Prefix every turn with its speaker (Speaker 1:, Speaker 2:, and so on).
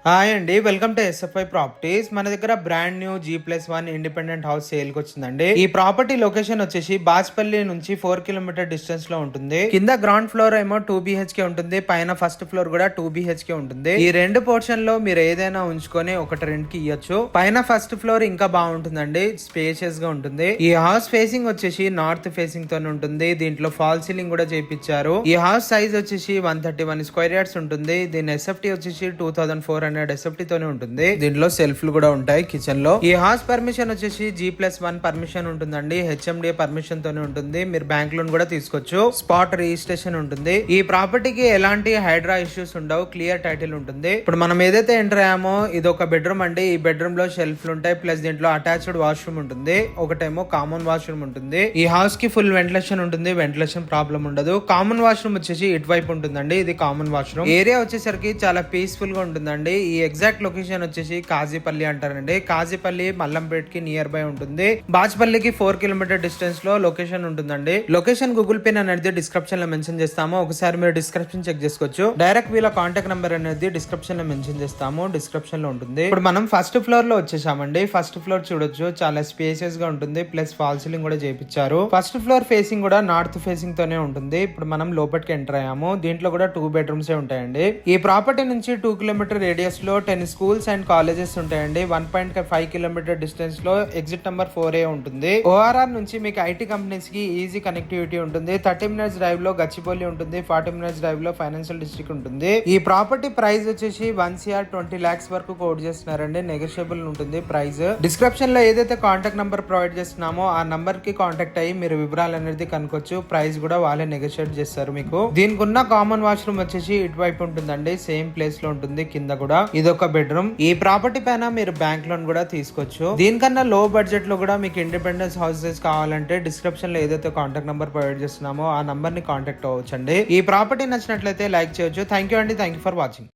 Speaker 1: Hi అండి, welcome to SFI properties. మన దగ్గర brand new G+1 independent house sale కి వచ్చిందండి. ఈ ప్రాపర్టీ లొకేషన్ వచ్చేసి బాచ్పల్లి నుంచి 4 కిలోమీటర్ డిస్టెన్స్ లో ఉంటుంది. కింద గ్రౌండ్ ఫ్లోర్ ఏమో 2 BHK ఉంటుంది, పైన ఫస్ట్ ఫ్లోర్ కూడా 2 BHK ఉంటుంది. ఈ రెండు పోర్షన్ లో మీరు ఏదైనా ఉంచుకొని ఒకటి రెంట్ కి ఇవ్వచ్చు. పైన ఫస్ట్ ఫ్లోర్ ఇంకా బాగుంటుందండి, స్పేషియస్ గా ఉంటుంది. ఈ హౌస్ ఫేసింగ్ వచ్చేసి నార్త్ ఫేసింగ్ తోనే ఉంటుంది. దీంట్లో ఫాల్ సీలింగ్ కూడా చేయించారు. ఈ హౌస్ సైజ్ వచ్చేసి 131 స్క్వేర్ యార్డ్స్ ఉంటుంది. దీని ఎస్ఎఫ్టీ వచ్చేసి 2400 ఎస్ఎఫ్టీ తోనే ఉంటుంది. దీంట్లో సెల్ఫ్లు కూడా ఉంటాయి కిచెన్ లో. ఈ హౌస్ పర్మిషన్ వచ్చేసి G+1 పర్మిషన్ ఉంటుందండి, HMDA పర్మిషన్ తోనే ఉంటుంది. మీరు బ్యాంక్ లోన్ కూడా తీసుకోవచ్చు. స్పాట్ రిజిస్ట్రేషన్ ఉంటుంది. ఈ ప్రాపర్టీకి ఎలాంటి హైడ్రా ఇష్యూస్ ఉండవు, క్లియర్ టైటిల్ ఉంటుంది. ఇప్పుడు మనం ఏదైతే ఎంటర్ అయ్యామో ఇది ఒక బెడ్రూమ్ అండి. ఈ బెడ్రూమ్ లో షెల్ఫ్లు ఉంటాయి, ప్లస్ దీంట్లో అటాచ్డ్ వాష్రూమ్ ఉంటుంది, ఒకటేమో కామన్ వాష్రూమ్ ఉంటుంది. ఈ హౌస్ కి ఫుల్ వెంటిలేషన్ ఉంటుంది, వెంటిలేషన్ ప్రాబ్లం ఉండదు. కామన్ వాష్రూమ్ వచ్చేసి ఇటువైపు ఉంటుందండి, ఇది కామన్ వాష్రూమ్. ఏరియా వచ్చేసరికి చాలా పీస్ఫుల్ గా ఉంటుందండి. ఈ ఎగ్జాక్ట్ లొకేషన్ వచ్చేసి కాజీపల్లి అంటారండి. కాజీపల్లి మల్లంపేట్ కి నియర్ బై ఉంటుంది. బాచ్పల్లికి 4 కిలోమీటర్ డిస్టెన్స్ లో లొకేషన్ ఉంటుందండి. లొకేషన్ గూగుల్ పిన్ అనేది డిస్క్రిప్షన్ లో మెన్షన్ చేస్తాము, ఒకసారి మీరు డిస్క్రిప్షన్ చెక్ చేసుకోవచ్చు. డైరెక్ట్ వీళ్ళ కాంటాక్ట్ నెంబర్ అనేది డిస్క్రిప్షన్ లో మెన్షన్ చేస్తాము, డిస్క్రిప్షన్ లో ఉంటుంది. ఇప్పుడు మనం ఫస్ట్ ఫ్లోర్ లో వచ్చేసామండి. ఫస్ట్ ఫ్లోర్ చూడొచ్చు, చాలా స్పేసియస్ గా ఉంటుంది, ప్లస్ ఫాల్ సీలింగ్ కూడా చేయించారు. ఫస్ట్ ఫ్లోర్ ఫేసింగ్ కూడా నార్త్ ఫేసింగ్ తోనే ఉంటుంది. ఇప్పుడు మనం లోపలికి ఎంటర్ అయ్యాము. దీంట్లో కూడా 2 బెడ్రూమ్స్ ఉంటాయండి. ఈ ప్రాపర్టీ నుంచి 2 కిలోమీటర్ రేడియస్ లో 10 స్కూల్స్ అండ్ కాలేజెస్ ఉంటాయండి. 1.5 కిలోమీటర్ డిస్టెన్స్ లో ఎగ్జిట్ నెంబర్ 4A ఉంటుంది. ORR నుంచి మీకు ఐటీ కంపెనీస్ కి ఈజీ కనెక్టివిటీ ఉంటుంది. 30 మినిట్స్ డ్రైవ్ లో గచ్చిబౌలి ఉంటుంది, 40 మినిట్స్ డ్రైవ్ లో ఫైనాన్షియల్ డిస్ట్రిక్ట్ ఉంటుంది. ఈ ప్రాపర్టీ ప్రైస్ వచ్చేసి 1 CR 20 lakhs వరకు కోట్ చేస్తున్నారండి, నెగోషియబుల్ ఉంటుంది ప్రైస్. డిస్క్రిప్షన్ లో ఏదైతే కాంటాక్ట్ నంబర్ ప్రొవైడ్ చేస్తున్నామో ఆ నంబర్ కి కాంటాక్ట్ అయ్యి మీరు వివరాలు అనేది కనుకోవచ్చు. ప్రైస్ కూడా వాళ్ళే నెగోషియేట్ చేస్తారు మీకు. దీనికి ఉన్న కామన్ వాష్రూమ్ వచ్చేసి ఇటువైపు ఉంటుందండి, సేమ్ ప్లేస్ లో ఉంటుంది. కింద కూడా ఇదొక బెడ్రూమ్. ఈ ప్రాపర్టీ పైన మీరు బ్యాంక్ లోన్ కూడా తీసుకోవచ్చు. దీనికన్నా లో బడ్జెట్ లో కూడా మీకు ఇండిపెండెన్స్ హౌసెస్ కావాలంటే డిస్క్రిప్షన్ లో ఏదైతే కాంటాక్ట్ నంబర్ ప్రొవైడ్ చేస్తున్నామో ఆ నంబర్ ని కాంటాక్ట్ అవ్వచ్చండి. ఈ ప్రాపర్టీ నచ్చినట్లయితే లైక్ చేయొచ్చు. థ్యాంక్ యూ అండి, థ్యాంక్ యూ ఫర్ వాచింగ్.